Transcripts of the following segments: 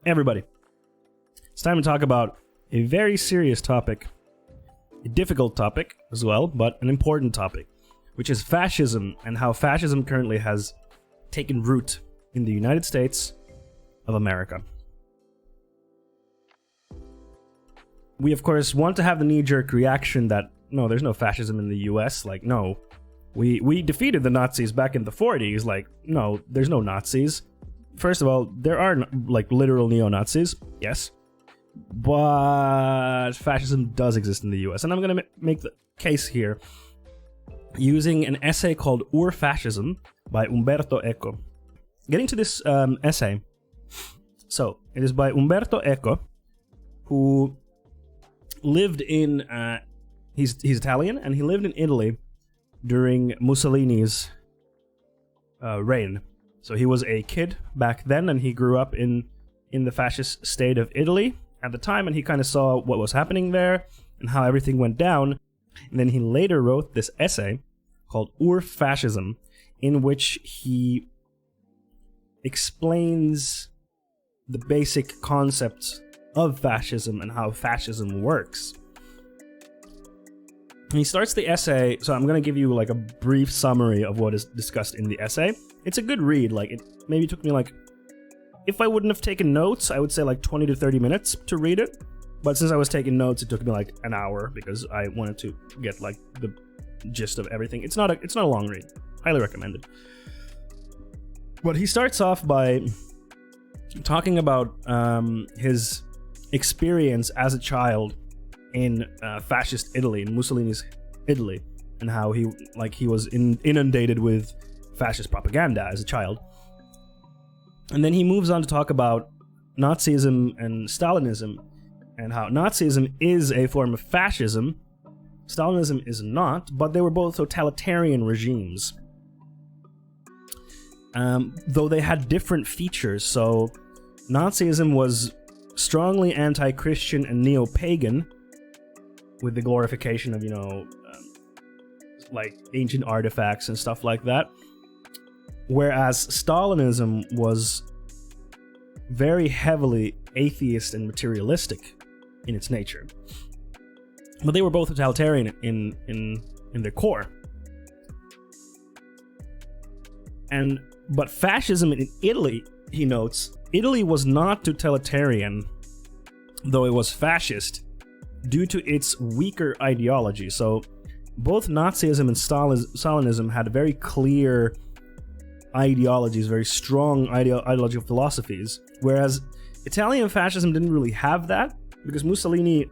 Everybody, it's time to talk about a very serious topic, a difficult topic as well, but an important topic, which is fascism and how fascism currently has taken root in the United States of America. We, of course, want to have the knee-jerk reaction that, no, there's no fascism in the US. Like, no, we defeated the Nazis back in the 40s. Like, no, there's no Nazis. First of all, there are, like, literal neo-Nazis, yes. But fascism does exist in the US. And I'm going to make the case here using an essay called Ur-Fascism by Umberto Eco. Getting to this essay, so it is by Umberto Eco, who lived in, he's Italian, and he lived in Italy during Mussolini's reign. So he was a kid back then, and he grew up in the fascist state of Italy at the time, and he kind of saw what was happening there and how everything went down. And then he later wrote this essay called Ur-Fascism, in which he explains the basic concepts of fascism and how fascism works. And he starts the essay, so I'm going to give you like a brief summary of what is discussed in the essay. It's a good read. Like, it maybe took me like, if I wouldn't have taken notes, I would say like 20 to 30 minutes to read it. But since I was taking notes, it took me like an hour because I wanted to get like the gist of everything. It's not a long read. Highly recommended. But he starts off by talking about his experience as a child in fascist Italy, in Mussolini's Italy, and how he was inundated with fascist propaganda as a child. And then he moves on to talk about Nazism and Stalinism, and how Nazism is a form of fascism, Stalinism is not, but they were both totalitarian regimes. Though they had different features. So Nazism was strongly anti-Christian and neo-pagan, with the glorification of, like ancient artifacts and stuff like that. Whereas Stalinism was very heavily atheist and materialistic in its nature. But they were both totalitarian in their core. But fascism in Italy, he notes, Italy was not totalitarian, though it was fascist, due to its weaker ideology. So both Nazism and Stalinism had very clear ideologies, very strong ideological philosophies, whereas Italian fascism didn't really have that, because Mussolini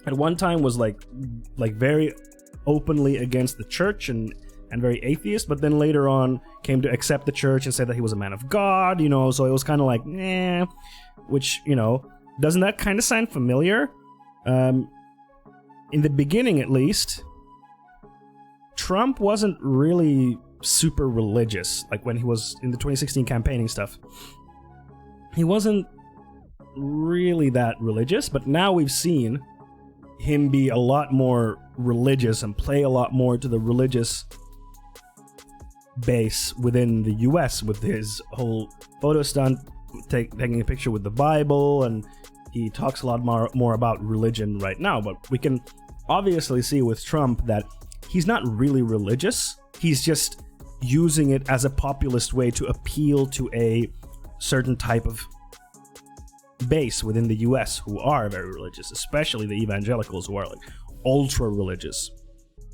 at one time was like very openly against the church and very atheist, but then later on came to accept the church and said that he was a man of God, so it was kind of like, which, doesn't that kind of sound familiar? In the beginning, at least, Trump wasn't really super religious, like when he was in the 2016 campaigning stuff. He wasn't really that religious, but now we've seen him be a lot more religious and play a lot more to the religious base within the US with his whole photo stunt, taking a picture with the Bible, and he talks a lot more about religion right now. But we can obviously see with Trump that he's not really religious. He's just using it as a populist way to appeal to a certain type of base within the US who are very religious, especially the evangelicals who are like ultra religious.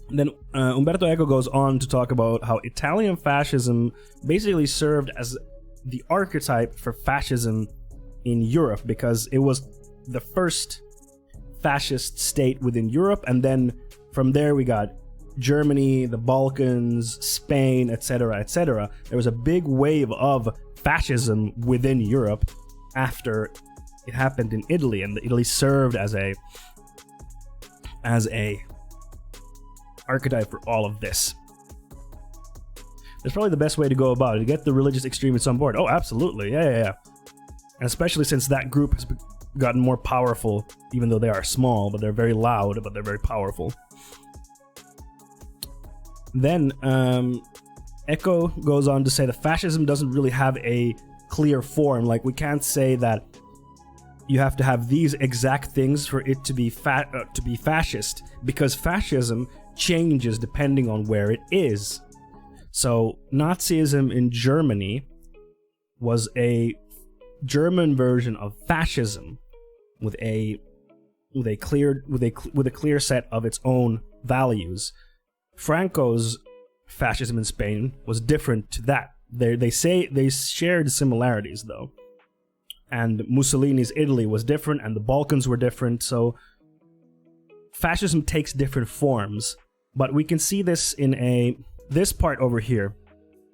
Then Umberto Eco goes on to talk about how Italian fascism basically served as the archetype for fascism in Europe, because it was the first fascist state within Europe, and then from there we got Germany, the Balkans, Spain, etc., etc. There was a big wave of fascism within Europe after it happened in Italy, and Italy served as a archetype for all of this. That's probably the best way to go about it, to get the religious extremists on board. Oh, absolutely, yeah. And especially since that group has gotten more powerful, even though they are small, but they're very loud, but they're very powerful. Then Eco goes on to say that fascism doesn't really have a clear form. Like, we can't say that you have to have these exact things for it to be fascist, because fascism changes depending on where it is. So Nazism in Germany was a German version of fascism with a clear set of its own values. Franco's fascism in Spain was different to that. They say they shared similarities though. And Mussolini's Italy was different, and the Balkans were different, so fascism takes different forms. But we can see this in this part over here,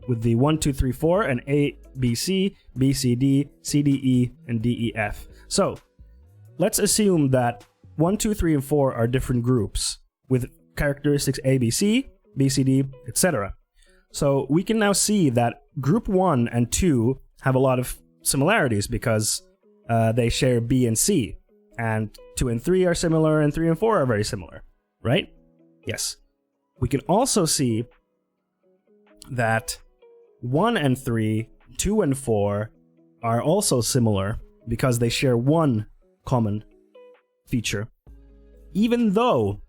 with the 1, 2, 3, 4, and A, B, C, B, C, D, C, D, E, and D, E, F. So, let's assume that 1, 2, 3, and 4 are different groups, with characteristics A, B, C, B, C, D, etc. So, we can now see that group 1 and 2 have a lot of similarities because they share B and C, and 2 and 3 are similar, and 3 and 4 are very similar, right? Yes. We can also see that 1 and 3, 2 and 4 are also similar because they share one common feature. Even though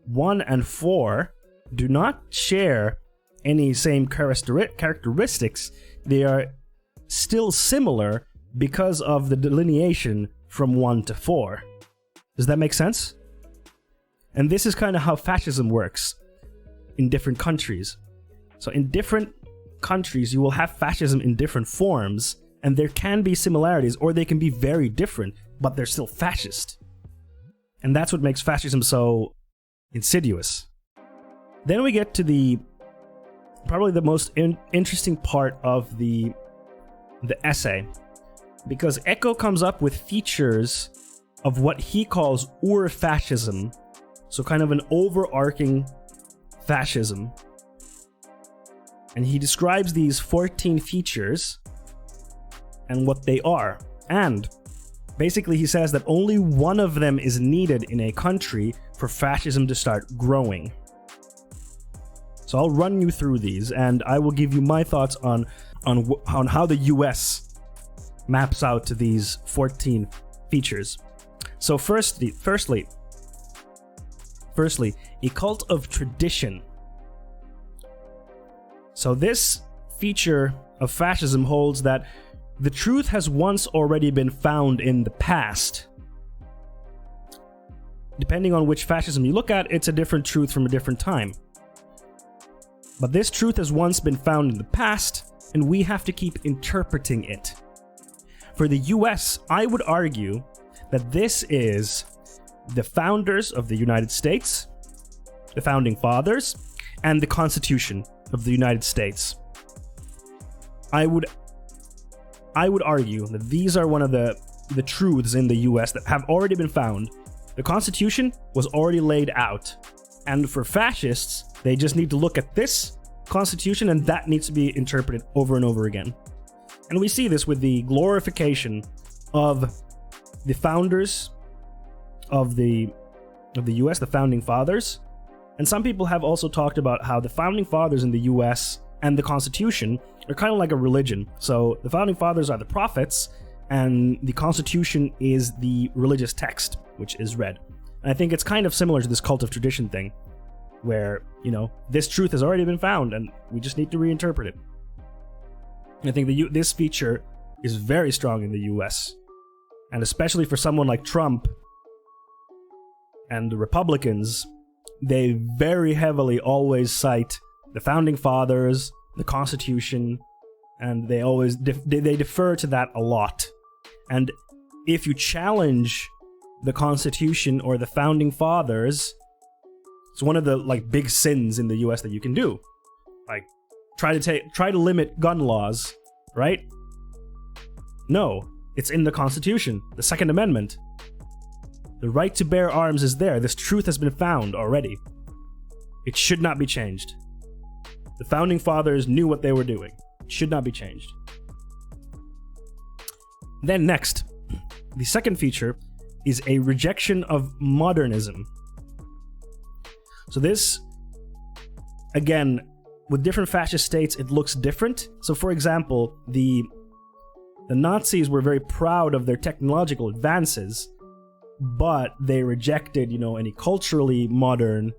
1 and 4 do not share any same characteristics, they are still similar because of the delineation from 1 to 4. Does that make sense? And this is kind of how fascism works in different countries. So in different countries, you will have fascism in different forms, and there can be similarities, or they can be very different, but they're still fascist. And that's what makes fascism so insidious. Then we get to probably the most interesting part of the essay, because Eco comes up with features of what he calls Ur-Fascism, so kind of an overarching fascism. And he describes these 14 features and what they are. And basically he says that only one of them is needed in a country for fascism to start growing. So I'll run you through these, and I will give you my thoughts on how the US maps out to these 14 features. So firstly, a cult of tradition. So this feature of fascism holds that the truth has once already been found in the past. Depending on which fascism you look at, it's a different truth from a different time. But this truth has once been found in the past, and we have to keep interpreting it. For the US, I would argue that this is the founders of the United States, the founding fathers, and the Constitution of the United States. I would argue that these are one of the truths in the US that have already been found. The Constitution was already laid out, and for fascists, they just need to look at this Constitution, and that needs to be interpreted over and over again. And we see this with the glorification of the founders of the US, the founding fathers. And some people have also talked about how the founding fathers in the US and the Constitution are kind of like a religion. So the founding fathers are the prophets, and the Constitution is the religious text, which is read. And I think it's kind of similar to this cult of tradition thing, where, you know, this truth has already been found and we just need to reinterpret it. I think this feature is very strong in the US, and especially for someone like Trump and the Republicans, they very heavily always cite the founding fathers, the Constitution, and they always they defer to that a lot. And if you challenge the Constitution or the founding fathers, it's one of the big sins in the US that you can do. Like try to limit gun laws, right? No, it's in the Constitution, the Second Amendment. The right to bear arms is there. This truth has been found already. It should not be changed. The founding fathers knew what they were doing. It should not be changed. Then next, the second feature is a rejection of modernism. So this, again, with different fascist states, it looks different. So for example, the The Nazis were very proud of their technological advances, but they rejected, any culturally modern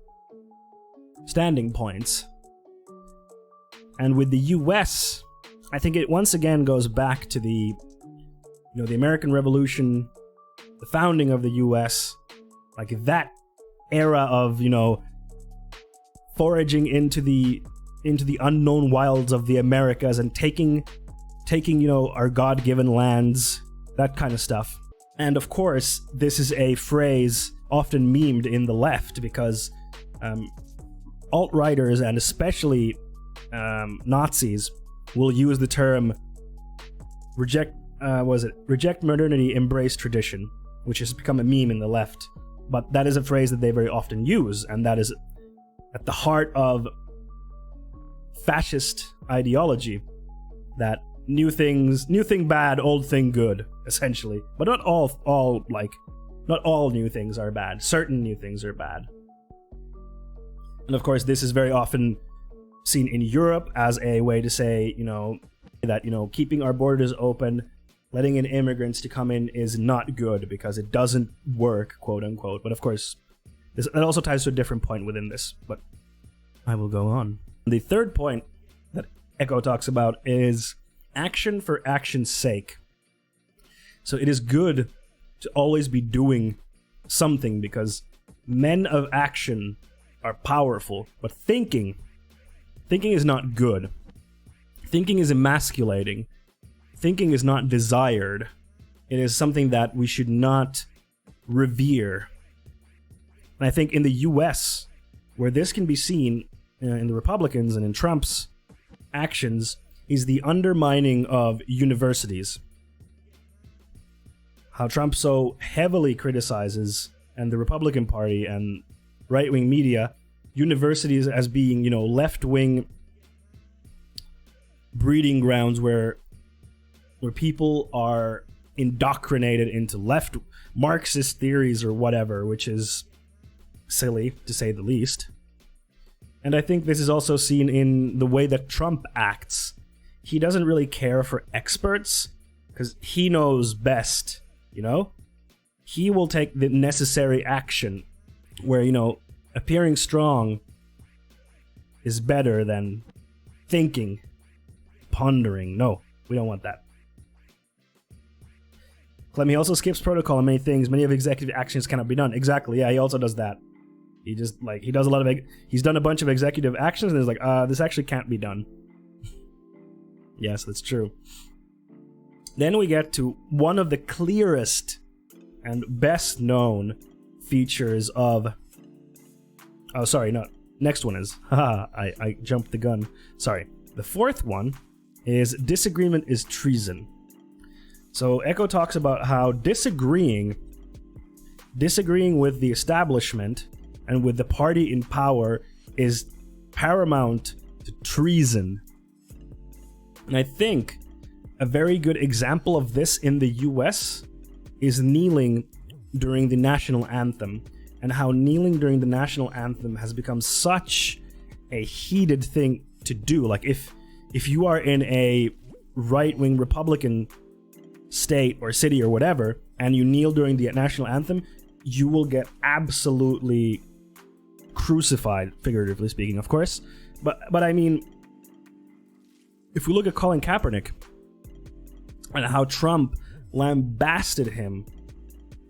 standing points. And with the US, I think it once again goes back to the American Revolution, the founding of the US, like that era of, foraging into the unknown wilds of the Americas and taking our God-given lands, that kind of stuff. And of course, this is a phrase often memed in the left because alt-righters and especially Nazis will use the term reject modernity, embrace tradition, which has become a meme in the left. But that is a phrase that they very often use, and that is at the heart of fascist ideology, that new thing bad, old thing good, essentially. But not all new things are bad. Certain new things are bad. And of course, this is very often seen in Europe as a way to say, that, keeping our borders open, letting in immigrants to come in is not good because it doesn't work, quote unquote. But of course, that also ties to a different point within this, but I will go on. The third point that Eco talks about is action for action's sake. So it is good to always be doing something because men of action are powerful, but thinking is not good. Thinking is emasculating. Thinking is not desired. It is something that we should not revere. And I think in the US, where this can be seen in the Republicans and in Trump's actions, is the undermining of universities. How Trump so heavily criticizes, and the Republican Party and right-wing media, universities as being, left-wing breeding grounds where people are indoctrinated into left Marxist theories or whatever, which is silly, to say the least. And I think this is also seen in the way that Trump acts. He doesn't really care for experts, because he knows best, He will take the necessary action, where, appearing strong is better than thinking, pondering. No, we don't want that. Clem, he also skips protocol on many things. Many of executive actions cannot be done. Exactly, yeah, he also does that. He just, he does a lot of... He's done a bunch of executive actions, and he's like, this actually can't be done. Yes, that's true. Then we get to one of the clearest and best known features of... Oh, sorry, no. Next one is... Haha, I jumped the gun. Sorry. The fourth one is disagreement is treason. So Eco talks about how disagreeing with the establishment and with the party in power is paramount to treason. And I think a very good example of this in the US is kneeling during the national anthem, and how kneeling during the national anthem has become such a heated thing to do. Like if you are in a right-wing Republican state or city or whatever, and you kneel during the national anthem, you will get absolutely crucified, figuratively speaking, of course. But I mean, if we look at Colin Kaepernick and how Trump lambasted him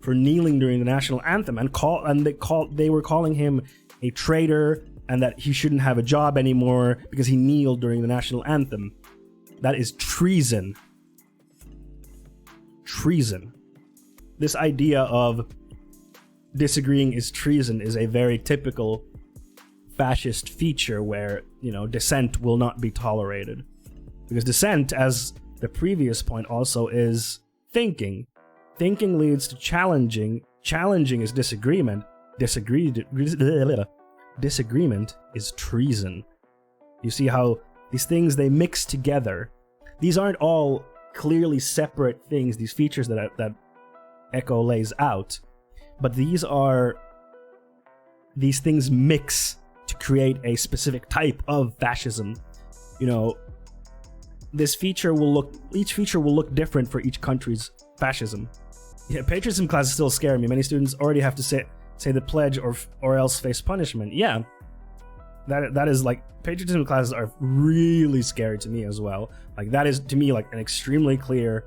for kneeling during the national anthem, and they were calling him a traitor and that he shouldn't have a job anymore because he kneeled during the national anthem. That is treason. Treason. This idea of disagreeing is treason is a very typical fascist feature where, dissent will not be tolerated. Because dissent, as the previous point also, is thinking. Thinking leads to challenging. Challenging is disagreement. Disagreement is treason. You see how these things, they mix together. These aren't all clearly separate things, these features that Eco lays out. But these things mix to create a specific type of fascism. each feature will look different for each country's fascism. Yeah, patriotism classes still scare me. Many students already have to say the pledge or else face punishment. Yeah, that is like, patriotism classes are really scary to me as well. Like, that is to me like an extremely clear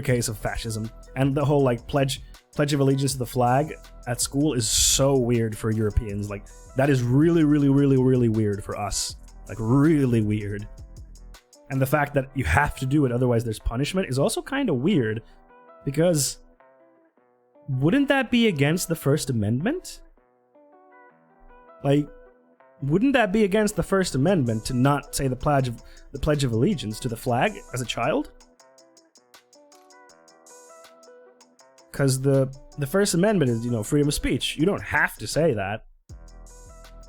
case of fascism. And the whole like pledge of allegiance to the flag at school is so weird for Europeans. Like, that is really, really, really, really weird for us. Like, really weird. And the fact that you have to do it, otherwise there's punishment, is also kind of weird. Because wouldn't that be against the First Amendment? Like, wouldn't that be against the First Amendment to not say the Pledge of Allegiance to the flag as a child? Because the First Amendment is, freedom of speech. You don't have to say that.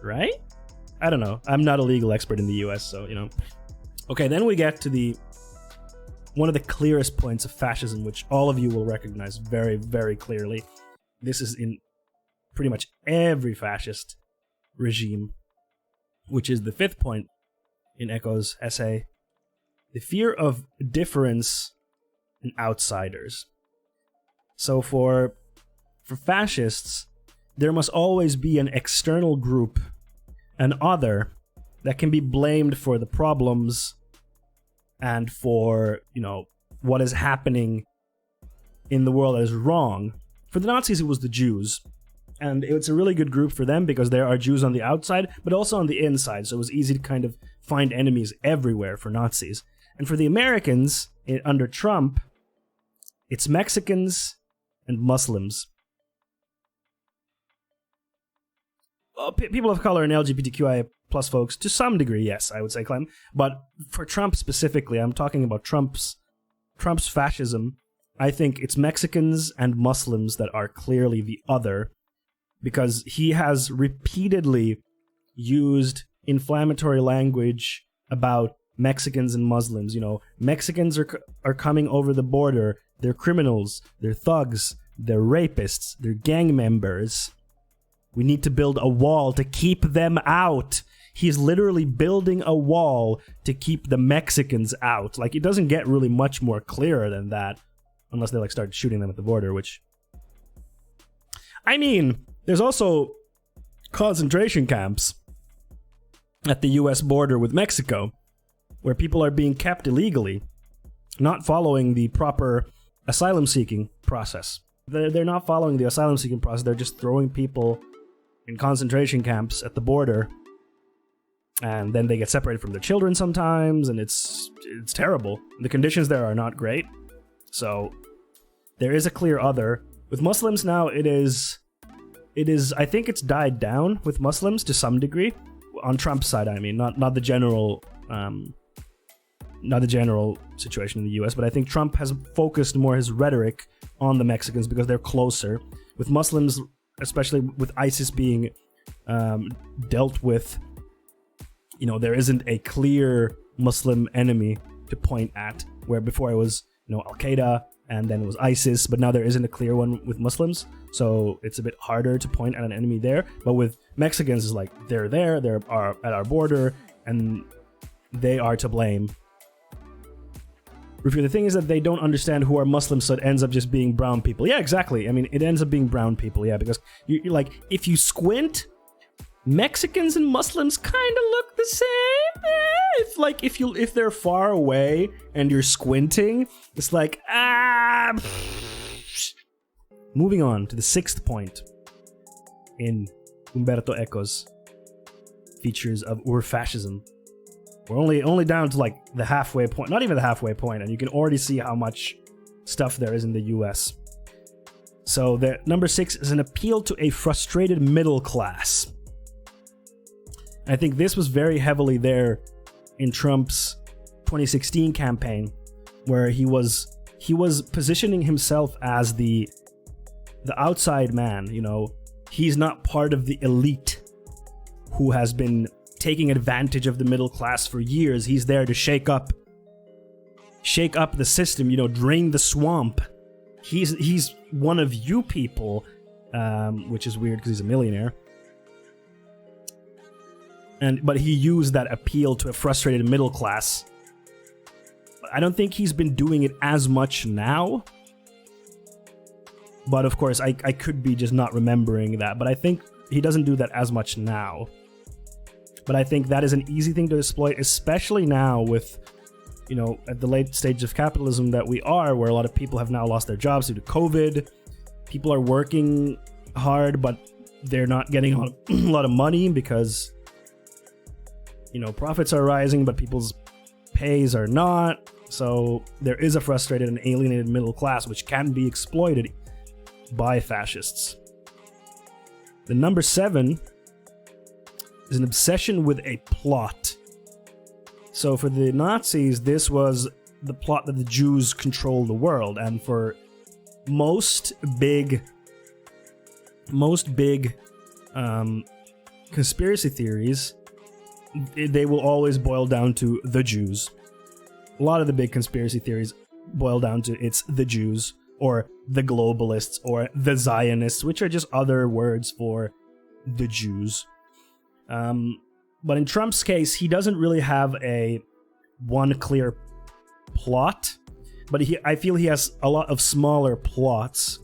Right? I don't know. I'm not a legal expert in the US, so, Okay, then we get to one of the clearest points of fascism, which all of you will recognize very, very clearly. This is in pretty much every fascist regime, which is the fifth point in Eco's essay: the fear of difference and outsiders. So for fascists, there must always be an external group, an other, that can be blamed for the problems and for, what is happening in the world that is wrong. For the Nazis, it was the Jews. And it's a really good group for them because there are Jews on the outside, but also on the inside. So it was easy to kind of find enemies everywhere for Nazis. And for the Americans, under Trump, it's Mexicans and Muslims. Well, people of color and LGBTQIA plus folks, to some degree, yes, I would say, Clem. But for Trump specifically, I'm talking about Trump's fascism. I think it's Mexicans and Muslims that are clearly the other, because he has repeatedly used inflammatory language about Mexicans and Muslims. Mexicans are coming over the border. They're criminals. They're thugs. They're rapists. They're gang members. We need to build a wall to keep them out. He's literally building a wall to keep the Mexicans out. Like, it doesn't get really much more clearer than that, unless they start shooting them at the border, which... I mean, there's also concentration camps at the US border with Mexico, where people are being kept illegally, not following the proper asylum-seeking process. They're not following the asylum-seeking process, they're just throwing people in concentration camps at the border, and then they get separated from their children sometimes, and it's terrible. The conditions there are not great, so there is a clear other. With Muslims now, it is. I think it's died down with Muslims to some degree, on Trump's side. I mean, not the general, not the general situation in the U.S. But I think Trump has focused more his rhetoric on the Mexicans because they're closer. With Muslims, especially with ISIS being dealt with, there isn't a clear Muslim enemy to point at. Where before it was, Al Qaeda, and then it was ISIS, but now there isn't a clear one with Muslims, so it's a bit harder to point at an enemy there. But with Mexicans, it's like, they're at our border, and they are to blame. The thing is that they don't understand who are Muslims, so it ends up just being brown people. Yeah, exactly. I mean, it ends up being brown people, yeah, because you're like, if you squint, Mexicans and Muslims kind of look the same. If they're far away and you're squinting, it's like, Moving on to the sixth point in Umberto Eco's features of Ur-Fascism. We're only down to like the halfway point, not even the halfway point, and you can already see how much stuff there is in the US. So the number 6 is an appeal to a frustrated middle class. I think this was very heavily there in Trump's 2016 campaign, where he was positioning himself as the outside man. He's not part of the elite who has been taking advantage of the middle class for years. He's there to shake up the system, drain the swamp. He's one of you people, which is weird because he's a millionaire. but he used that appeal to a frustrated middle class. I don't think he's been doing it as much now. But of course, I could be just not remembering that. But I think he doesn't do that as much now. But I think that is an easy thing to exploit, especially now with, at the late stage of capitalism that we are, where a lot of people have now lost their jobs due to COVID. People are working hard, but they're not getting a lot of money because, profits are rising, but people's pays are not. So there is a frustrated and alienated middle class, which can be exploited by fascists. The number 7 is an obsession with a plot. So for the Nazis, this was the plot that the Jews control the world, and for most big conspiracy theories, they will always boil down to the Jews. A lot of the big conspiracy theories boil down to it's the Jews, or the globalists, or the Zionists, which are just other words for the Jews. But in Trump's case, he doesn't really have one clear plot, but I feel he has a lot of smaller plots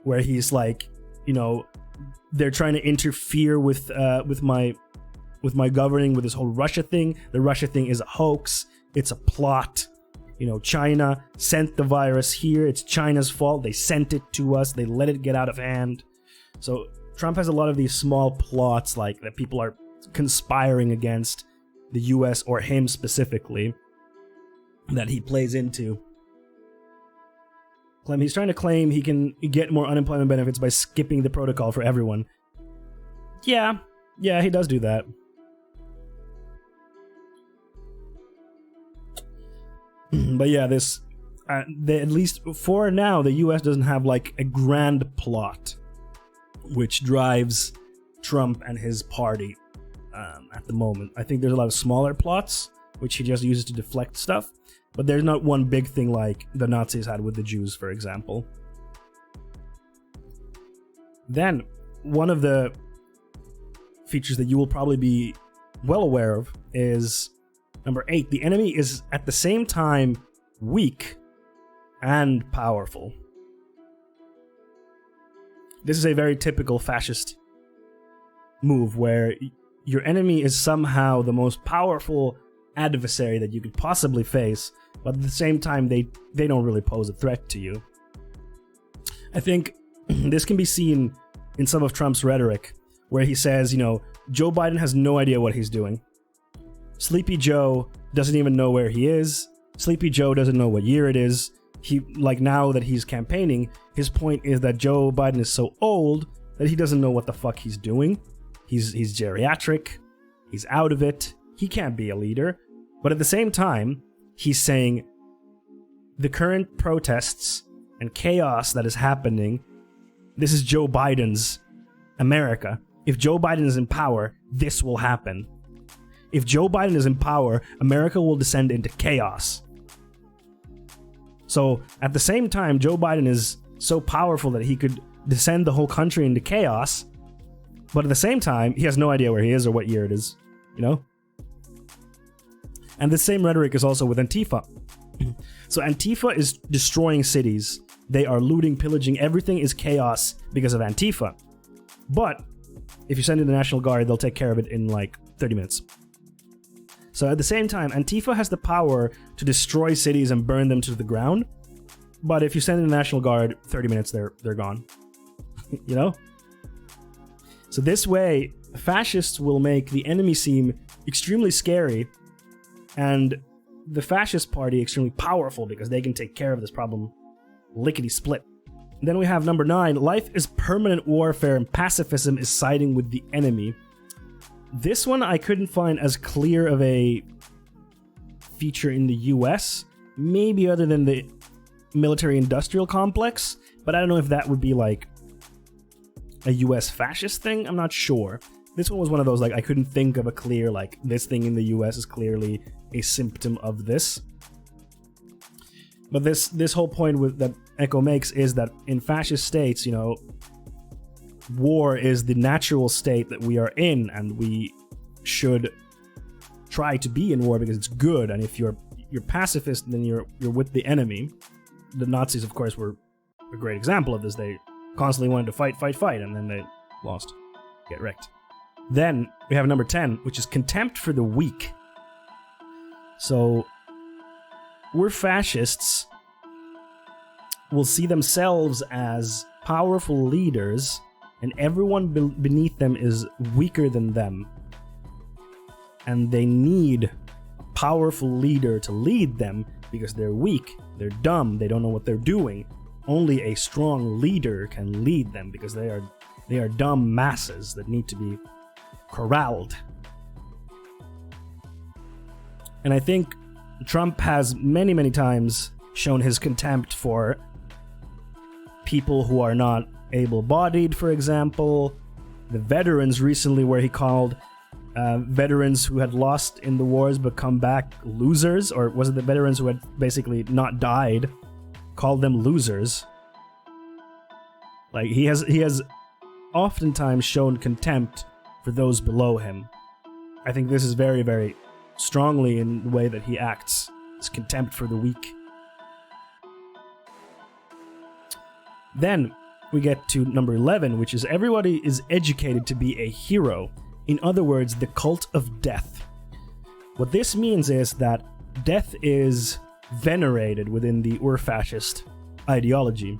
where he's like, they're trying to interfere with my governing with this whole Russia thing. The Russia thing is a hoax. It's a plot. China sent the virus here. It's China's fault. They sent it to us. They let it get out of hand. So Trump has a lot of these small plots like that people are conspiring against the US or him specifically that he plays into. He's trying to claim he can get more unemployment benefits by skipping the protocol for everyone. Yeah, he does do that. But yeah, at least for now, the US doesn't have like a grand plot which drives Trump and his party at the moment. I think there's a lot of smaller plots which he just uses to deflect stuff, but there's not one big thing like the Nazis had with the Jews, for example. Then, one of the features that you will probably be well aware of is number 8. The enemy is at the same time weak and powerful. This is a very typical fascist move where your enemy is somehow the most powerful adversary that you could possibly face, but at the same time they don't really pose a threat to you. I think this can be seen in some of Trump's rhetoric where he says, Joe Biden has no idea what he's doing. Sleepy Joe doesn't even know where he is. Sleepy Joe doesn't know what year it is. Now that he's campaigning, his point is that Joe Biden is so old that he doesn't know what the fuck he's doing. He's geriatric. He's out of it. He can't be a leader. But at the same time, he's saying the current protests and chaos that is happening, this is Joe Biden's America. If Joe Biden is in power, this will happen. If Joe Biden is in power, America will descend into chaos. So at the same time, Joe Biden is so powerful that he could descend the whole country into chaos. But at the same time, he has no idea where he is or what year it is, And the same rhetoric is also with Antifa. So Antifa is destroying cities. They are looting, pillaging. Everything is chaos because of Antifa. But if you send in the National Guard, they'll take care of it in like 30 minutes. So at the same time, Antifa has the power to destroy cities and burn them to the ground. But if you send in the National Guard, 30 minutes, they're gone. So this way, fascists will make the enemy seem extremely scary and the fascist party extremely powerful because they can take care of this problem lickety-split. Then we have number 9. Life is permanent warfare and pacifism is siding with the enemy. This one I couldn't find as clear of a feature in the US, maybe other than the military-industrial complex, but I don't know if that would be like a US fascist thing. I'm not sure. This one was one of those, like, I couldn't think of a clear, like, this thing in the US is clearly a symptom of this. But this whole point that Eco makes is that in fascist states, war is the natural state that we are in, and we should try to be in war because it's good, and if you're pacifist, then you're with the enemy. The Nazis, of course, were a great example of this. They constantly wanted to fight, and then they lost. Get wrecked. Then we have number 10, which is contempt for the weak. So, we're fascists will see themselves as powerful leaders, and everyone beneath them is weaker than them. And they need a powerful leader to lead them because they're weak, they're dumb, they don't know what they're doing. Only a strong leader can lead them because they are dumb masses that need to be corralled. And I think Trump has many times shown his contempt for people who are not able-bodied, for example. The veterans recently, where he called veterans who had lost in the wars but come back losers, or was it the veterans who had basically not died, called them losers. Like, he has oftentimes shown contempt for those below him. I think this is very strongly in the way that he acts. His contempt for the weak. Then we get to number 11, which is everybody is educated to be a hero. In other words, the cult of death. What this means is that death is venerated within the Ur-Fascist ideology.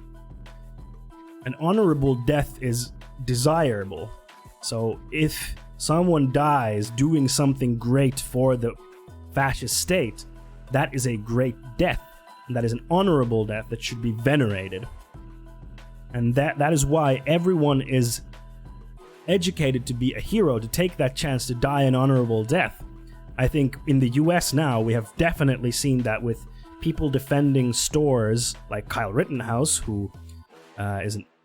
An honorable death is desirable. So if someone dies doing something great for the fascist state, that is a great death. And that is an honorable death that should be venerated. And that is why everyone is educated to be a hero, to take that chance to die an honorable death. I think in the US now, we have definitely seen that with people defending stores like Kyle Rittenhouse, who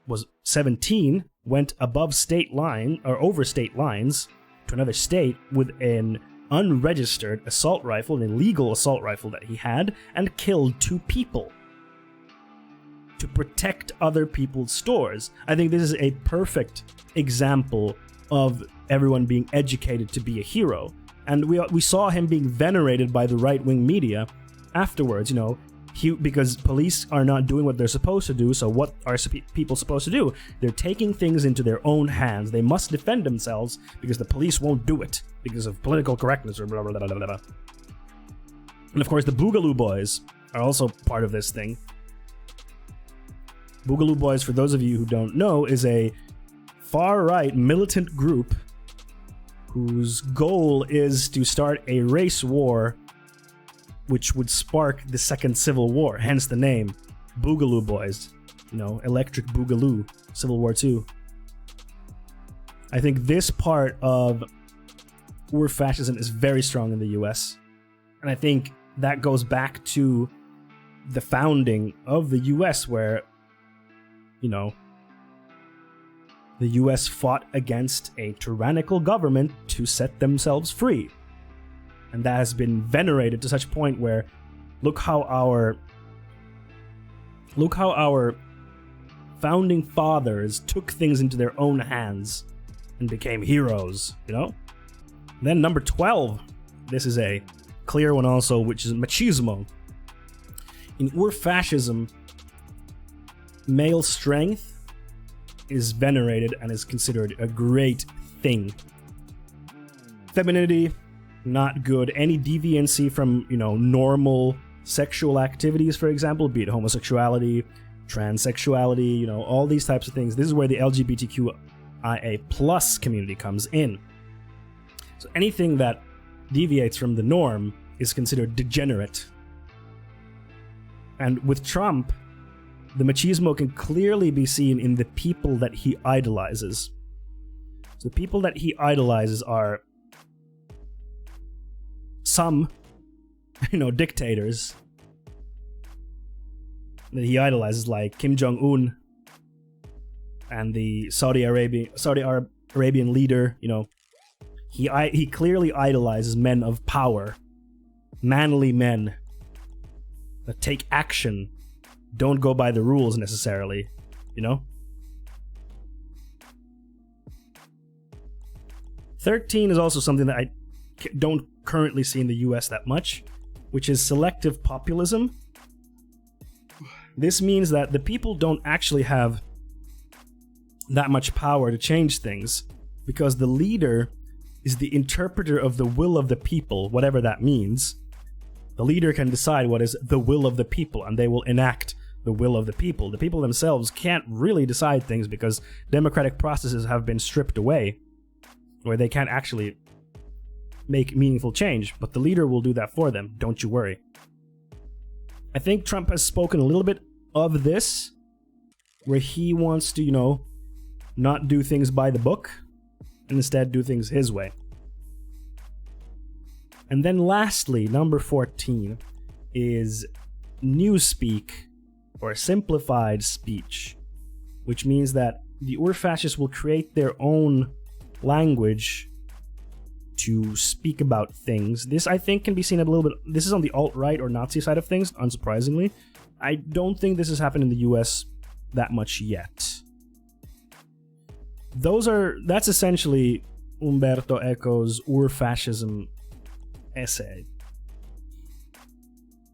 was 17, went above state line, or over state lines, to another state with an unregistered assault rifle, an illegal assault rifle that he had, and killed 2 people to protect other people's stores. I think this is a perfect example of everyone being educated to be a hero. And we saw him being venerated by the right-wing media afterwards, because police are not doing what they're supposed to do, so what are people supposed to do? They're taking things into their own hands. They must defend themselves because the police won't do it because of political correctness or blah, blah, blah, blah, blah. And of course, the Boogaloo Boys are also part of this thing. Boogaloo Boys, for those of you who don't know, is a far-right militant group whose goal is to start a race war which would spark the Second Civil War, hence the name, Boogaloo Boys. Electric Boogaloo, Civil War II. I think this part of Ur-Fascism is very strong in the US. And I think that goes back to the founding of the US, where the US fought against a tyrannical government to set themselves free. And that has been venerated to such a point where look how our founding fathers took things into their own hands and became heroes, Then number 12, this is a clear one also, which is machismo. In Ur-Fascism, male strength is venerated and is considered a great thing. Femininity, not good. Any deviancy from, normal sexual activities, for example, be it homosexuality, transsexuality, all these types of things. This is where the LGBTQIA plus community comes in. So anything that deviates from the norm is considered degenerate. And with Trump, the machismo can clearly be seen in the people that he idolizes. So the people that he idolizes are some, dictators that he idolizes, like Kim Jong-un and the Saudi Arabian leader. He clearly idolizes men of power, manly men that take action, don't go by the rules necessarily, 13 is also something that I don't currently see in the US that much, which is selective populism. This means that the people don't actually have that much power to change things, because the leader is the interpreter of the will of the people, whatever that means. The leader can decide what is the will of the people, and they will enact the will of the people. The people themselves can't really decide things because democratic processes have been stripped away, where they can't actually make meaningful change, but the leader will do that for them, don't you worry. I think Trump has spoken a little bit of this, where he wants to, not do things by the book, and instead do things his way. And then lastly, number 14 is newspeak, or simplified speech, which means that the Ur-Fascists will create their own language to speak about things. This, I think, can be seen a little bit... This is on the alt-right or Nazi side of things, unsurprisingly. I don't think this has happened in the US that much yet. That's essentially Umberto Eco's Ur-Fascism essay.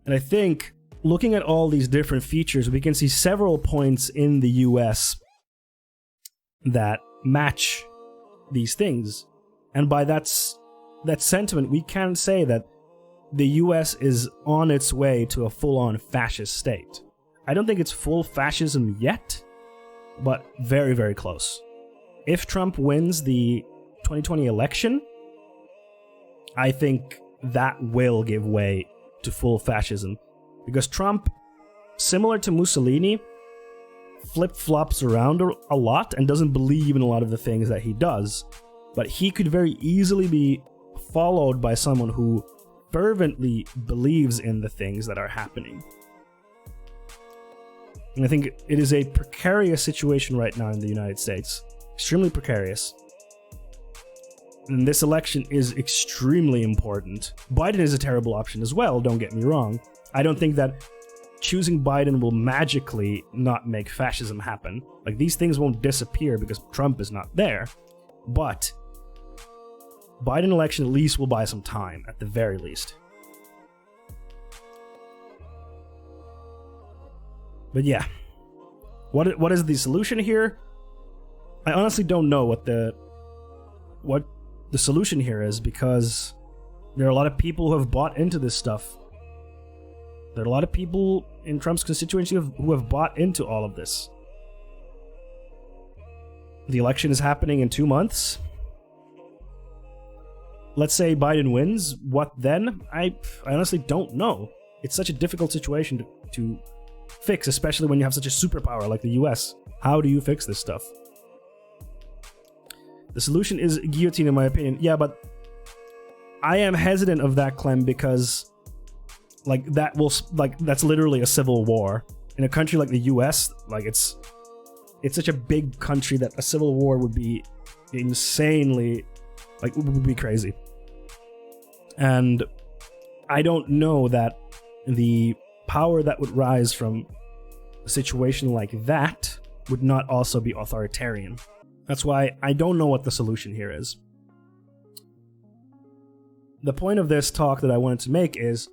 And I think, looking at all these different features, we can see several points in the US that match these things. And by that sentiment, we can say that the US is on its way to a full-on fascist state. I don't think it's full fascism yet, but very, very close. If Trump wins the 2020 election, I think that will give way to full fascism. Because Trump, similar to Mussolini, flip-flops around a lot and doesn't believe in a lot of the things that he does. But he could very easily be followed by someone who fervently believes in the things that are happening. And I think it is a precarious situation right now in the United States. Extremely precarious. And this election is extremely important. Biden is a terrible option as well, don't get me wrong. I don't think that choosing Biden will magically not make fascism happen. Like, these things won't disappear because Trump is not there. But Biden election at least will buy some time, at the very least. But yeah, what is the solution here? I honestly don't know what the solution here is, because there are a lot of people who have bought into this stuff. There are a lot of people in Trump's constituency who have bought into all of this. The election is happening in 2 months. Let's say Biden wins. What then? I honestly don't know. It's such a difficult situation to fix, especially when you have such a superpower like the US. How do you fix this stuff? The solution is guillotine, in my opinion. Yeah, but I am hesitant of that, Clem, because that's literally a civil war in a country like the US. Like, it's such a big country that a civil war would be insanely, would be crazy. And I don't know that the power that would rise from a situation like that would not also be authoritarian. That's why I don't know what the solution here is. The point of this talk that I wanted to make is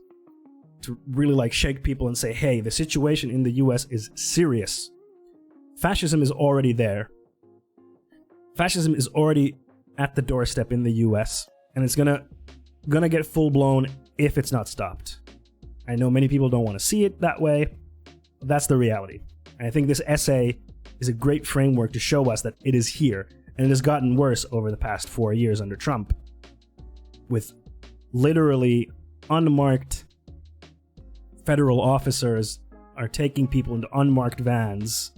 to really shake people and say, hey, the situation in the US is serious. Fascism is already there. Fascism is already at the doorstep in the US, and it's gonna get full-blown if it's not stopped. I know many people don't want to see it that way, but that's the reality. And I think this essay is a great framework to show us that it is here, and it has gotten worse over the past 4 years under Trump, with literally unmarked federal officers are taking people into unmarked vans,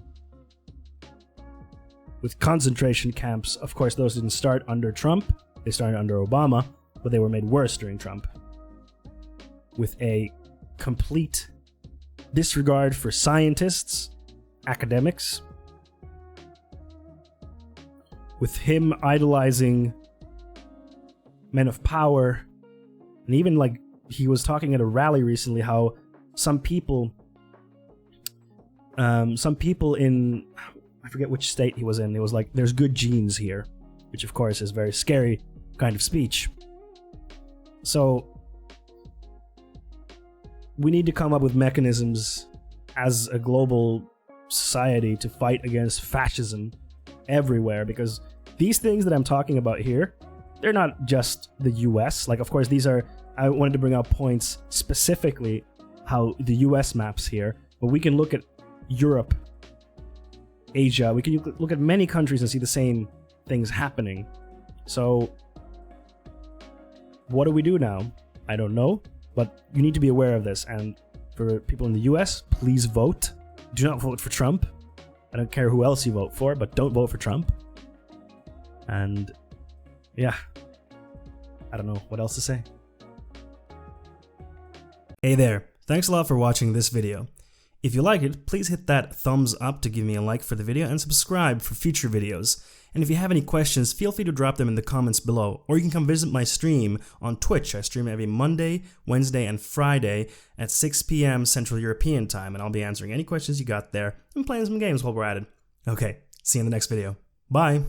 with concentration camps. Of course, those didn't start under Trump, they started under Obama, but they were made worse during Trump, with a complete disregard for scientists, academics, with him idolizing men of power, and even he was talking at a rally recently how some people in, I forget which state he was in, it was there's good genes here, which of course is very scary kind of speech. So we need to come up with mechanisms as a global society to fight against fascism everywhere, because these things that I'm talking about here, they're not just the US. Like, of course, I wanted to bring out points specifically how the US maps here, but we can look at Europe, Asia, we can look at many countries and see the same things happening. So what do we do now? I don't know, but you need to be aware of this. And for people in the US, please vote. Do not vote for Trump. I don't care who else you vote for, but don't vote for Trump. And yeah, I don't know what else to say. Hey there, thanks a lot for watching this video. If you like it, please hit that thumbs up to give me a like for the video and subscribe for future videos. And if you have any questions, feel free to drop them in the comments below, or you can come visit my stream on Twitch. I stream every Monday, Wednesday, and Friday at 6 p.m. Central European Time, and I'll be answering any questions you got there and playing some games while we're at it. Okay, see you in the next video. Bye!